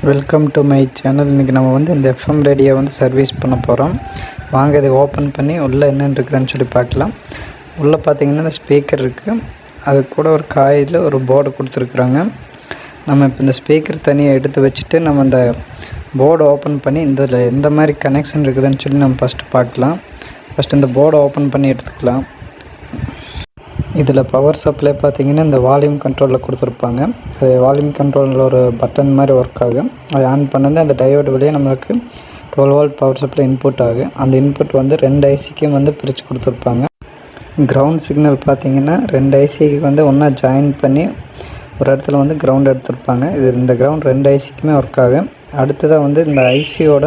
Welcome to my channel. இன்றைக்கி நம்ம வந்து இந்த எஃப்எம் ரேடியோ வந்து சர்வீஸ் பண்ண போகிறோம். வாங்க இதை ஓப்பன் பண்ணி உள்ளே என்னென்னு இருக்குதுன்னு சொல்லி பார்க்கலாம். உள்ளே பார்த்தீங்கன்னா இந்த ஸ்பீக்கர் இருக்குது, அது கூட ஒரு காயில் ஒரு போர்டு கொடுத்துருக்குறாங்க. நம்ம இப்போ இந்த ஸ்பீக்கர் தனியாக எடுத்து வச்சுட்டு நம்ம இந்த போர்டு ஓப்பன் பண்ணி இதில் எந்த மாதிரி கனெக்ஷன் இருக்குதுன்னு சொல்லி நம்ம ஃபஸ்ட்டு பார்க்கலாம். ஃபஸ்ட்டு இந்த போர்டை ஓப்பன் பண்ணி எடுத்துக்கலாம். இதில் பவர் சப்ளை பார்த்திங்கன்னா இந்த வால்யூம் கண்ட்ரோலில் கொடுத்துருப்பாங்க. அது வால்யூம் கண்ட்ரோலில் ஒரு பட்டன் மாதிரி ஒர்க் ஆகும். அதை ஆன் பண்ணது அந்த டயோடு வழியே நம்மளுக்கு 12 வோல்ட் பவர் சப்ளை இன்புட் ஆகும். அந்த இன்புட் வந்து 2 ஐசிக்கும் வந்து பிரித்து கொடுத்துருப்பாங்க. கிரவுண்ட் சிக்னல் பார்த்திங்கன்னா 2 ஐசிக்கு வந்து ஒன்றா ஜாயின் பண்ணி ஒரு இடத்துல வந்து கிரவுண்ட் எடுத்துருப்பாங்க. இந்த கிரவுண்ட் 2 ஐசிக்குமே ஒர்க் ஆகும். அடுத்ததாக வந்து இந்த ஐசியோட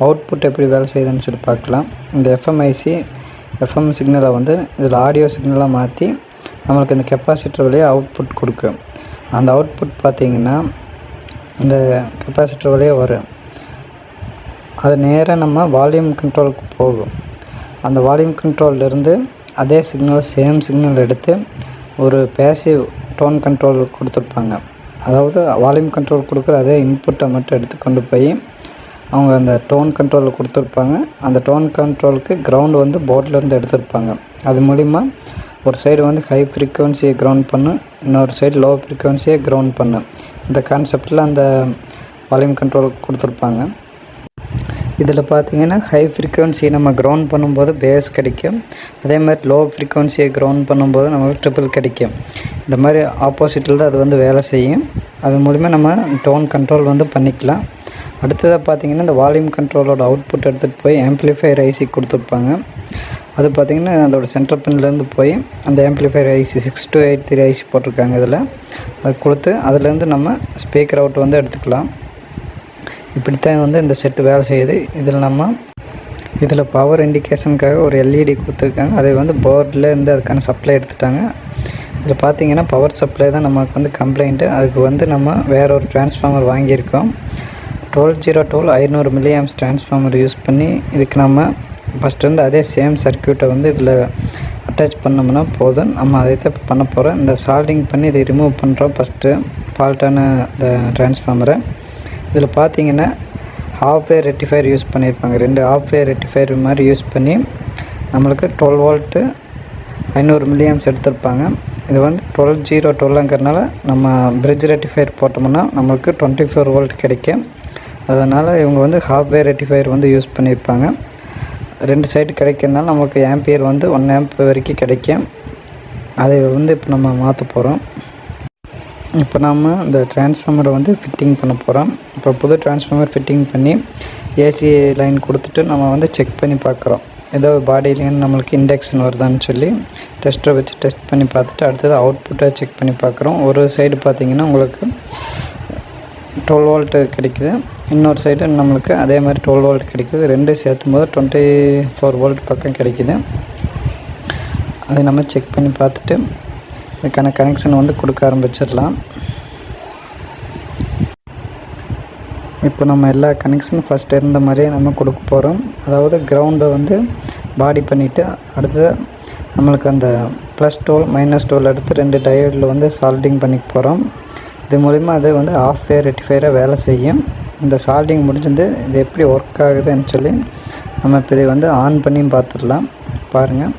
அவுட்புட் எப்படி வேலை செய்யுதுன்னு சொல்லி பார்க்கலாம். இந்த எஃப்எம் சிக்னலை வந்து இதில் ஆடியோ சிக்னலாக மாற்றி நம்மளுக்கு இந்த கெப்பாசிட்டர் வழியாக அவுட்புட் கொடுக்கும். அந்த அவுட்புட் பார்த்திங்கன்னா இந்த கெப்பாசிட்டர் வழியாக வரும். அது நேராக நம்ம வால்யூம் கண்ட்ரோலுக்கு போகும். அந்த வால்யூம் கண்ட்ரோல்லேருந்து அதே சேம் சிக்னல் எடுத்து ஒரு பேசிவ் டோன் கண்ட்ரோல் கொடுத்துருப்பாங்க. அதாவது வால்யூம் கண்ட்ரோல் கொடுக்குற அதே இன்புட்டை மட்டும் எடுத்து கொண்டு போய் அவங்க அந்த டோன் கண்ட்ரோலில் கொடுத்துருப்பாங்க. அந்த டோன் கண்ட்ரோலுக்கு கிரவுண்டு வந்து போர்ட்லேருந்து எடுத்திருப்பாங்க. அது மூலிமா ஒரு சைடு வந்து ஹை ஃப்ரீக்குவன்சியை கிரவுண்ட் பண்ணும், இன்னொரு சைடு லோ ஃப்ரீக்குவன்சியை கிரவுண்ட் பண்ணும். இந்த கான்செப்டில் அந்த வால்யூம் கண்ட்ரோல் கொடுத்துருப்பாங்க. இதில் பார்த்திங்கன்னா ஹை ஃப்ரீக்குவன்சியை நம்ம கிரவுண்ட் பண்ணும்போது பேஸ் கிடைக்கும். அதே மாதிரி லோ ஃப்ரீக்குவன்சியை கிரவுண்ட் பண்ணும்போது நம்மளுக்கு ட்ரிபிள் கிடைக்கும். இந்த மாதிரி ஆப்போசிட்டில் தான் அது வந்து வேலை செய்யும். அது மூலிமா நம்ம டோன் கண்ட்ரோல் வந்து பண்ணிக்கலாம். அடுத்ததாக பார்த்திங்கன்னா இந்த வால்யூம் கண்ட்ரோலோட அவுட்புட் எடுத்துகிட்டு போய் ஆம்ப்ளிஃபையர் ஐசி கொடுத்துருப்பாங்க. அது பார்த்திங்கன்னா அதோட சென்டர் பின்லேருந்து போய் அந்த ஆம்ப்ளிஃபையர் ஐசி 6283 ஐசி போட்டிருக்காங்க. இதில் அது கொடுத்து அதுலேருந்து நம்ம ஸ்பீக்கர் அவுட் வந்து எடுத்துக்கலாம். இப்படித்தான் வந்து இந்த செட்டு வேலை செய்யுது. இதில் பவர் இண்டிகேஷனுக்காக ஒரு எல்இடி கொடுத்துருக்காங்க. அதை வந்து போர்டில் இருந்து அதுக்கான சப்ளை எடுத்துட்டாங்க. இதில் பார்த்திங்கன்னா பவர் சப்ளை தான் நமக்கு வந்து கம்ப்ளைண்ட்டு. அதுக்கு வந்து நம்ம வேற ஒரு டிரான்ஸ்ஃபார்மர் வாங்கியிருக்கோம். 1202 500 மில்லிஆம்ஸ் டிரான்ஸ்ஃபார்மர் யூஸ் பண்ணி இதுக்கு நம்ம ஃபஸ்ட்டு வந்து அதே சேம் சர்க்யூட்டை வந்து இதில் அட்டாச் பண்ணோம்னா போதும். நம்ம அதை தான் இப்போ பண்ண போகிறோம். இந்த சால்டிங் பண்ணி இதை ரிமூவ் பண்ணுறோம். ஃபஸ்ட்டு ஃபால்ட்டான இந்த டிரான்ஸ்ஃபார்மரை இதில் பார்த்திங்கன்னா ஹாஃப் வே ரெக்டிஃபையர் யூஸ் பண்ணியிருப்பாங்க. 2 ஹாஃப் வே ரெக்டிஃபையர் மாதிரி யூஸ் பண்ணி நம்மளுக்கு 12 வோல்ட்டு 500 மில்லிஆம்ஸ் எடுத்திருப்பாங்க. இது வந்து 1202ங்கிறனால நம்ம பிரிட்ஜ் ரெக்டிஃபையர் போட்டோம்னா நம்மளுக்கு 24 வோல்ட் கிடைக்கும். அதனால் இவங்க வந்து ஹாஃப் வே ரெக்டிஃபையர் வந்து யூஸ் பண்ணியிருப்பாங்க. 2 சைடு கிடைக்கிறதுனால நமக்கு ஆம்பியர் வந்து 1 ஆம்ப் வரைக்கும் கிடைக்கும். அதை வந்து இப்போ நம்ம மாற்ற போகிறோம். இப்போ நம்ம இந்த டிரான்ஸ்ஃபார்மரை வந்து ஃபிட்டிங் பண்ண போகிறோம். இப்போ புது டிரான்ஸ்ஃபார்மர் ஃபிட்டிங் பண்ணி ஏசி லைன் கொடுத்துட்டு நம்ம வந்து செக் பண்ணி பார்க்குறோம். ஏதோ பாடியிலேருந்து நம்மளுக்கு இண்டக்ஷன் வருதான்னு சொல்லி டெஸ்ட்டரை வச்சு டெஸ்ட் பண்ணி பார்த்துட்டு அடுத்தது அவுட்புட்டை செக் பண்ணி பார்க்குறோம். ஒரு சைடு பார்த்திங்கன்னா உங்களுக்கு 12 வோல்ட்டு கிடைக்குது, இன்னொரு சைடு நம்மளுக்கு அதே மாதிரி 12 வோல்ட் கிடைக்குது. 2 சேர்த்தும் போது 24 வோல்ட் பக்கம் கிடைக்குது. அதை நம்ம செக் பண்ணி பார்த்துட்டு இதுக்கான கனெக்ஷன் வந்து கொடுக்க ஆரம்பிச்சிடலாம். இப்போ நம்ம எல்லா கனெக்ஷனும் ஃபஸ்ட் இருந்த மாதிரியே நம்ம கொடுக்க போகிறோம். அதாவது கிரவுண்டை வந்து பாடி பண்ணிவிட்டு அடுத்தது நம்மளுக்கு அந்த +12 -12 எடுத்து 2 டயோடில் வந்து சால்டிங் பண்ணிக்க போகிறோம். இது மூலிமா அது வந்து ஹாஃப் வே ரெக்டிஃபையராக வேலை செய்யும். இந்த சால்டிங் முடிஞ்சது இது எப்படி ஒர்க் ஆகுதுன்னு சொல்லி நம்ம இப்போ இதை வந்து ஆன் பண்ணி பார்த்துடலாம். பாருங்கள்.